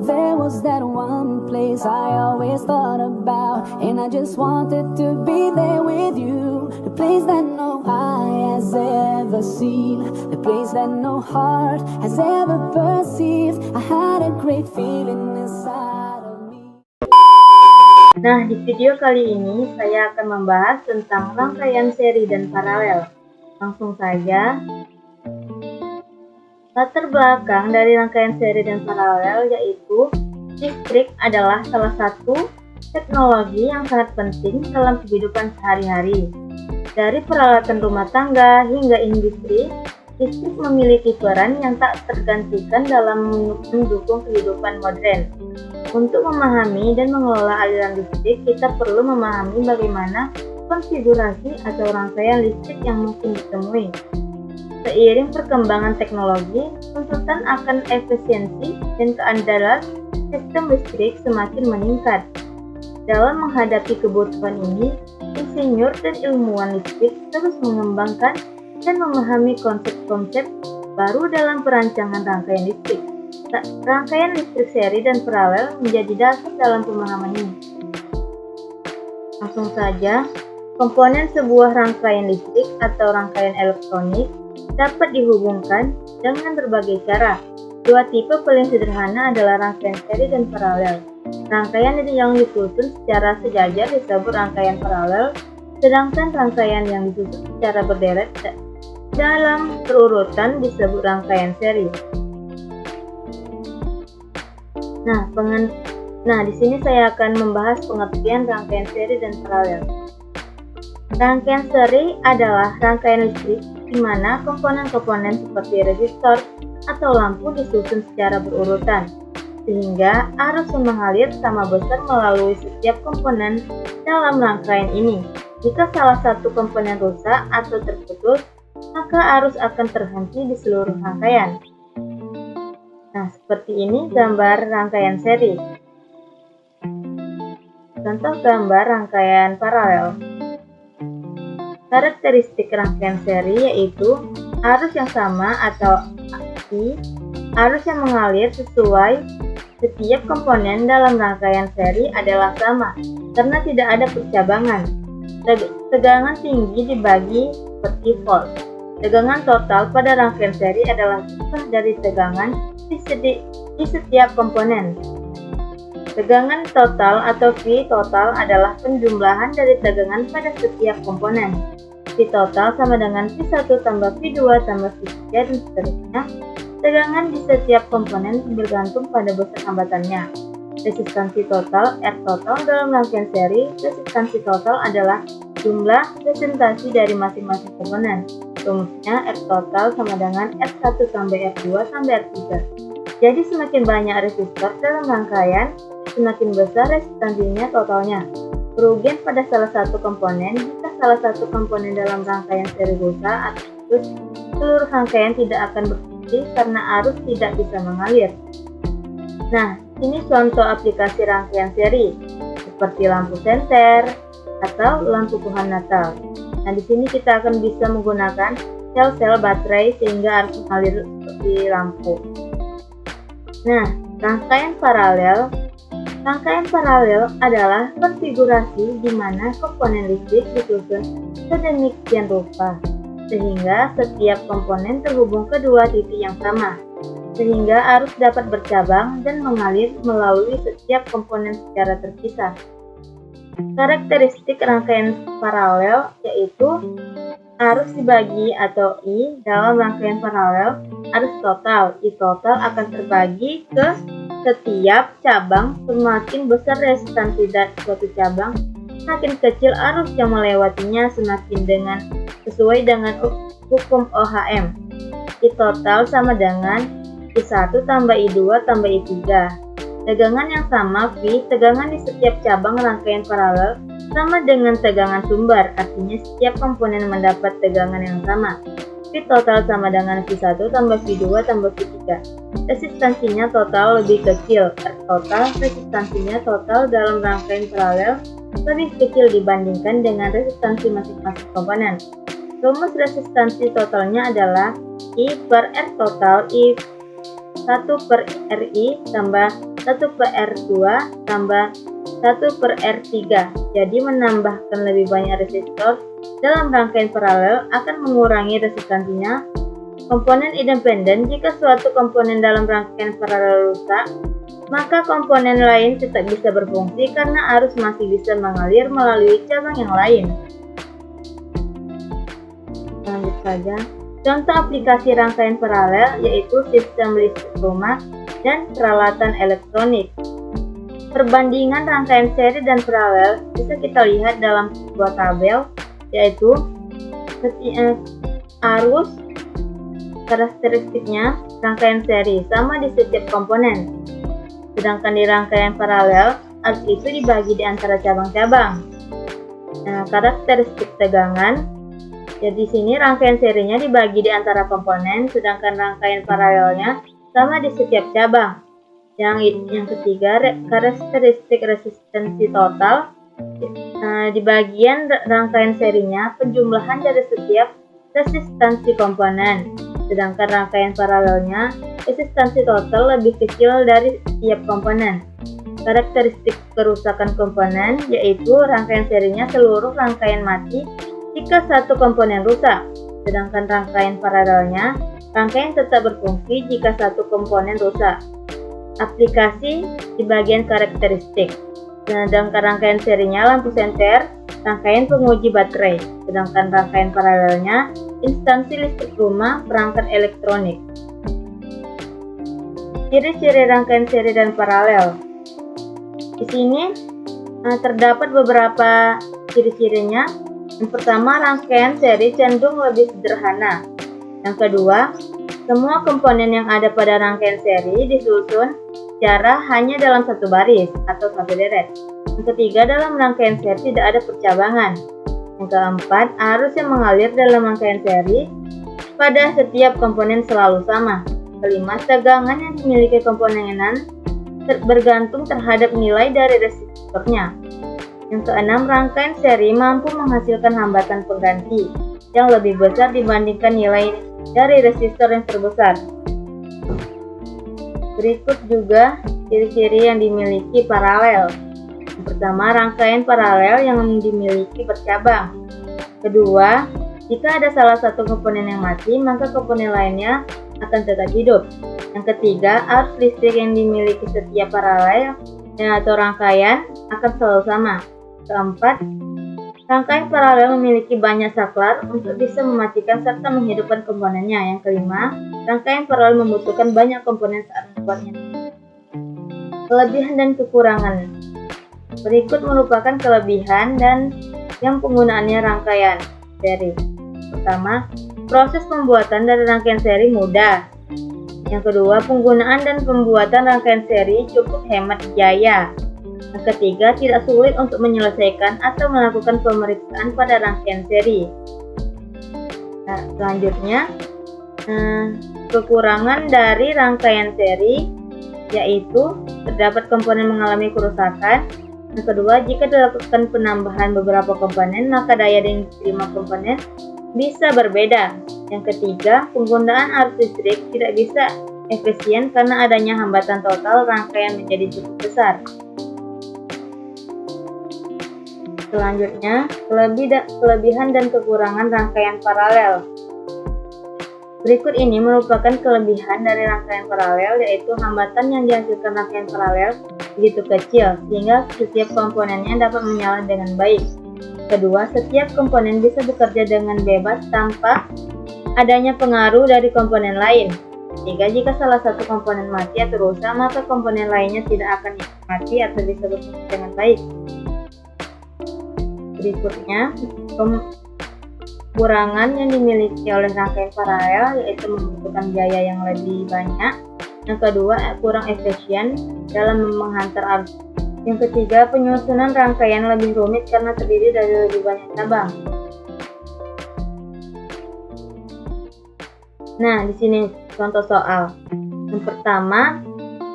there was that one place I always thought about, and I just wanted to be there with you. The place that no eye has ever seen, the place that no heart has ever perceived. I had a great feeling inside of me. Nah, di video kali ini saya akan membahas tentang rangkaian seri dan paralel. Langsung saja. Latar belakang dari rangkaian seri dan paralel yaitu listrik adalah salah satu teknologi yang sangat penting dalam kehidupan sehari-hari. Dari peralatan rumah tangga hingga industri, listrik memiliki peran yang tak tergantikan dalam mendukung kehidupan modern. Untuk memahami dan mengelola aliran listrik, kita perlu memahami bagaimana konfigurasi atau rangkaian listrik yang mungkin ditemui. Seiring perkembangan teknologi, tuntutan akan efisiensi dan keandalan sistem listrik semakin meningkat. Dalam menghadapi kebutuhan ini, insinyur dan ilmuwan listrik terus mengembangkan dan memahami konsep-konsep baru dalam perancangan rangkaian listrik. Rangkaian listrik seri dan paralel menjadi dasar dalam pemahaman ini. Langsung saja, komponen sebuah rangkaian listrik atau rangkaian elektronik dapat dihubungkan dengan berbagai cara. Dua tipe paling sederhana adalah rangkaian seri dan paralel. Rangkaian yang disusun secara sejajar disebut rangkaian paralel, sedangkan rangkaian yang disusun secara berderet dalam berurutan disebut rangkaian seri. Nah, di sini saya akan membahas pengertian rangkaian seri dan paralel. Rangkaian seri adalah rangkaian listrik di mana komponen-komponen seperti resistor atau lampu disusun secara berurutan, sehingga arus yang mengalir sama besar melalui setiap komponen dalam rangkaian ini. Jika salah satu komponen rusak atau terputus, maka arus akan terhenti di seluruh rangkaian. Nah, seperti ini gambar rangkaian seri. Contoh gambar rangkaian paralel. Karakteristik rangkaian seri yaitu arus yang sama atau I, arus yang mengalir sesuai setiap komponen dalam rangkaian seri adalah sama karena tidak ada percabangan. Tegangan tinggi dibagi seperti volt. Tegangan total pada rangkaian seri adalah jumlah dari tegangan di setiap komponen. Tegangan total atau V total adalah penjumlahan dari tegangan pada setiap komponen. V total sama dengan V1 tambah V2 tambah V3 dan seterusnya. Tegangan di setiap komponen bergantung pada besar hambatannya. Resistansi total R total dalam rangkaian seri. Resistansi total adalah jumlah resistasi dari masing-masing komponen. Rumusnya R total sama dengan R1 tambah R2 tambah R3. Jadi semakin banyak resistor dalam rangkaian, semakin besar resistansinya totalnya. Kerugian pada salah satu komponen, jika salah satu komponen dalam rangkaian seri rusak atau putus, seluruh rangkaian tidak akan berfungsi karena arus tidak bisa mengalir. Nah, ini contoh aplikasi rangkaian seri, seperti lampu senter atau lampu pohon Natal. Nah, di sini kita akan bisa menggunakan sel-sel baterai sehingga arus mengalir di lampu. Nah, rangkaian paralel adalah konfigurasi di mana komponen listrik disusun sedemikian rupa, sehingga setiap komponen terhubung ke dua titik yang sama, sehingga arus dapat bercabang dan mengalir melalui setiap komponen secara terpisah. Karakteristik rangkaian paralel yaitu arus dibagi atau I dalam rangkaian paralel, arus total I total akan terbagi ke setiap cabang. Semakin besar resistansi dari suatu cabang, semakin kecil arus yang melewatinya sesuai dengan hukum Ohm. I total sama dengan I1 tambah I2 tambah I3. Tegangan yang sama V, tegangan di setiap cabang rangkaian paralel sama dengan tegangan sumber, artinya setiap komponen mendapat tegangan yang sama. V total sama dengan V1 tambah V2 tambah V3. Resistansinya total lebih kecil. R total, resistansinya total dalam rangkaian paralel lebih kecil dibandingkan dengan resistansi masing-masing komponen. Rumus resistansi totalnya adalah I per R total I 1 per RI tambah 1/R2 tambah 1/R3. Jadi menambahkan lebih banyak resistor dalam rangkaian paralel akan mengurangi resistansinya komponen independen. Jika suatu komponen dalam rangkaian paralel rusak, maka komponen lain tetap bisa berfungsi karena arus masih bisa mengalir melalui cabang yang lain. Lanjut saja. Contoh aplikasi rangkaian paralel yaitu sistem listrik rumah dan peralatan elektronik. Perbandingan rangkaian seri dan paralel bisa kita lihat dalam sebuah tabel, yaitu arus karakteristiknya rangkaian seri sama di setiap komponen. Sedangkan di rangkaian paralel, arus itu dibagi di antara cabang-cabang. Nah, karakteristik tegangan, jadi di sini rangkaian serinya dibagi di antara komponen, sedangkan rangkaian paralelnya sama di setiap cabang. Yang ketiga, karakteristik resistansi total. Di bagian rangkaian serinya, penjumlahan dari setiap resistansi komponen. Sedangkan rangkaian paralelnya, resistansi total lebih kecil dari setiap komponen. Karakteristik kerusakan komponen, yaitu rangkaian serinya seluruh rangkaian mati jika satu komponen rusak. Sedangkan rangkaian paralelnya, rangkaian tetap berfungsi jika satu komponen rusak. Aplikasi di bagian karakteristik. Sedangkan rangkaian serinya lampu senter, rangkaian penguji baterai. Sedangkan rangkaian paralelnya, instansi listrik rumah, perangkat elektronik. Ciri-ciri rangkaian seri dan paralel. Di sini terdapat beberapa ciri-cirinya. Yang pertama, rangkaian seri cenderung lebih sederhana. Yang kedua, semua komponen yang ada pada rangkaian seri disusun secara hanya dalam satu baris atau satu deret. Yang ketiga, dalam rangkaian seri tidak ada percabangan. Yang keempat, arus yang mengalir dalam rangkaian seri pada setiap komponen selalu sama. Kelima, tegangan yang dimiliki komponen bergantung terhadap nilai dari resistornya. Yang keenam, rangkaian seri mampu menghasilkan hambatan pengganti yang lebih besar dibandingkan nilai dari resistor yang terbesar. Berikut juga ciri-ciri yang dimiliki paralel. Yang pertama, rangkaian paralel yang dimiliki bercabang. Kedua, jika ada salah satu komponen yang mati, maka komponen lainnya akan tetap hidup. Yang ketiga, arus listrik yang dimiliki setiap paralel atau rangkaian akan selalu sama. Keempat, rangkaian paralel memiliki banyak saklar untuk bisa mematikan serta menghidupkan komponennya. Yang kelima, rangkaian paralel membutuhkan banyak komponen saat membuatnya. Kelebihan dan kekurangan. Berikut merupakan kelebihan dan yang penggunaannya rangkaian seri. Pertama, proses pembuatan dari rangkaian seri mudah. Yang kedua, penggunaan dan pembuatan rangkaian seri cukup hemat biaya. Yang ketiga, tidak sulit untuk menyelesaikan atau melakukan pemeriksaan pada rangkaian seri. Nah, selanjutnya, kekurangan dari rangkaian seri yaitu terdapat komponen mengalami kerusakan. Yang kedua, jika dilakukan penambahan beberapa komponen, maka daya yang diterima komponen bisa berbeda. Yang ketiga, penggunaan arus listrik tidak bisa efisien karena adanya hambatan total rangkaian menjadi cukup besar. Selanjutnya, kelebihan dan kekurangan rangkaian paralel. Berikut ini merupakan kelebihan dari rangkaian paralel, yaitu hambatan yang dihasilkan rangkaian paralel begitu kecil, sehingga setiap komponennya dapat menyala dengan baik. Kedua, setiap komponen bisa bekerja dengan bebas tanpa adanya pengaruh dari komponen lain. Ketiga, jika salah satu komponen mati atau rusak, maka komponen lainnya tidak akan mati atau bisa berfungsi dengan baik. Berikutnya, kekurangan yang dimiliki oleh rangkaian paralel yaitu membutuhkan biaya yang lebih banyak. Yang kedua, kurang efisien dalam menghantar arus. Yang ketiga, penyusunan rangkaian lebih rumit karena terdiri dari lebih banyak cabang. Nah, di sini contoh soal. Yang pertama,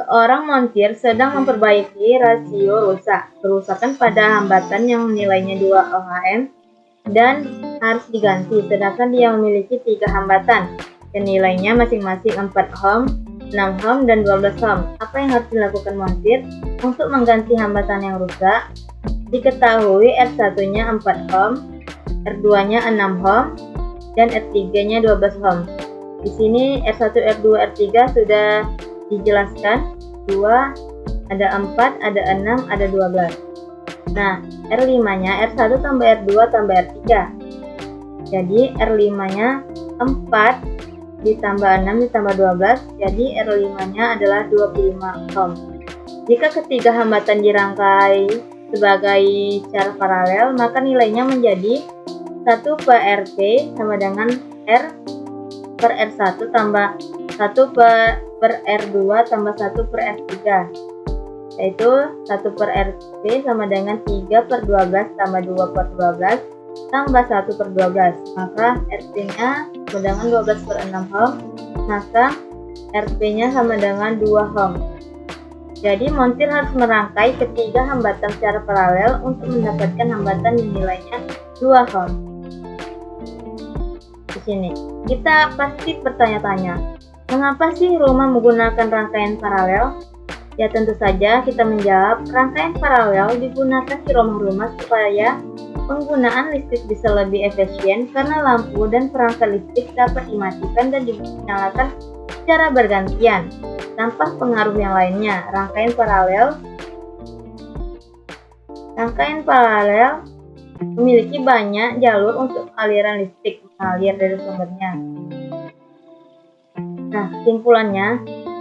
seorang montir sedang memperbaiki rasio rusak. Kerusakan pada hambatan yang nilainya 2 ohm dan harus diganti, sedangkan dia memiliki 3 hambatan dan nilainya masing-masing 4 ohm 6 ohm dan 12 ohm. Apa yang harus dilakukan montir untuk mengganti hambatan yang rusak? Diketahui R1-nya 4 ohm, R2-nya 6 ohm, dan R3-nya 12 ohm. Di sini R1, R2, R3 sudah dijelaskan. 2, ada 4, ada 6, ada 12. Nah, R5-nya R1 tambah R2 tambah R3. Jadi R5-nya 4 ditambah 6 ditambah 12, jadi R5-nya adalah 25 ohm. Jika ketiga hambatan dirangkai sebagai secara paralel, maka nilainya menjadi 1 per Rp sama dengan R per R1 tambah 1 per R2 tambah 1 per R3, yaitu 1 per Rp sama dengan 3 per 12 tambah 2 per 12 tambah 1 per 12, maka Rp-nya sama dengan 12 per 6 ohm, maka Rp-nya sama dengan 2 ohm. Jadi montir harus merangkai ketiga hambatan secara paralel untuk mendapatkan hambatan yang nilainya 2 ohm. Di sini kita pasti bertanya-tanya, mengapa sih rumah menggunakan rangkaian paralel? Ya tentu saja kita menjawab, rangkaian paralel digunakan di rumah-rumah supaya penggunaan listrik bisa lebih efisien karena lampu dan perangkat listrik dapat dimatikan dan dinyalakan secara bergantian tanpa pengaruh yang lainnya. Rangkaian paralel memiliki banyak jalur untuk aliran listrik mengalir dari sumbernya. Nah, kesimpulannya,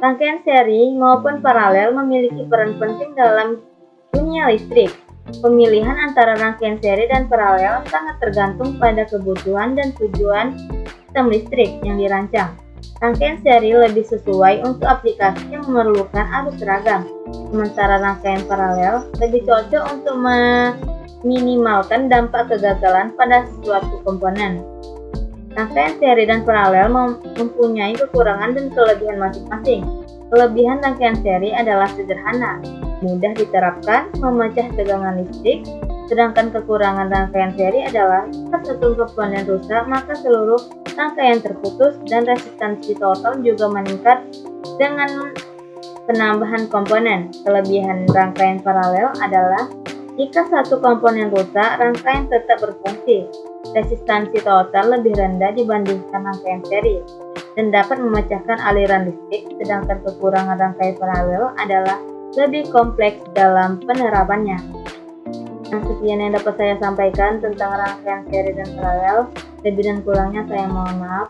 rangkaian seri maupun paralel memiliki peran penting dalam dunia listrik. Pemilihan antara rangkaian seri dan paralel sangat tergantung pada kebutuhan dan tujuan sistem listrik yang dirancang. Rangkaian seri lebih sesuai untuk aplikasi yang memerlukan arus seragam, sementara rangkaian paralel lebih cocok untuk meminimalkan dampak kegagalan pada suatu komponen. Rangkaian seri dan paralel mempunyai kekurangan dan kelebihan masing-masing. Kelebihan rangkaian seri adalah sederhana, mudah diterapkan, memecah tegangan listrik, sedangkan kekurangan rangkaian seri adalah jika satu komponen rusak maka seluruh rangkaian terputus dan resistansi total juga meningkat dengan penambahan komponen. Kelebihan rangkaian paralel adalah jika satu komponen rusak, rangkaian tetap berfungsi. Resistansi total lebih rendah dibandingkan rangkaian seri dan dapat memecahkan aliran listrik, sedangkan kekurangan rangkaian paralel adalah lebih kompleks dalam penerapannya. Nah, sekian yang dapat saya sampaikan tentang rangkaian seri dan paralel. Lebih dan kurangnya saya mohon maaf.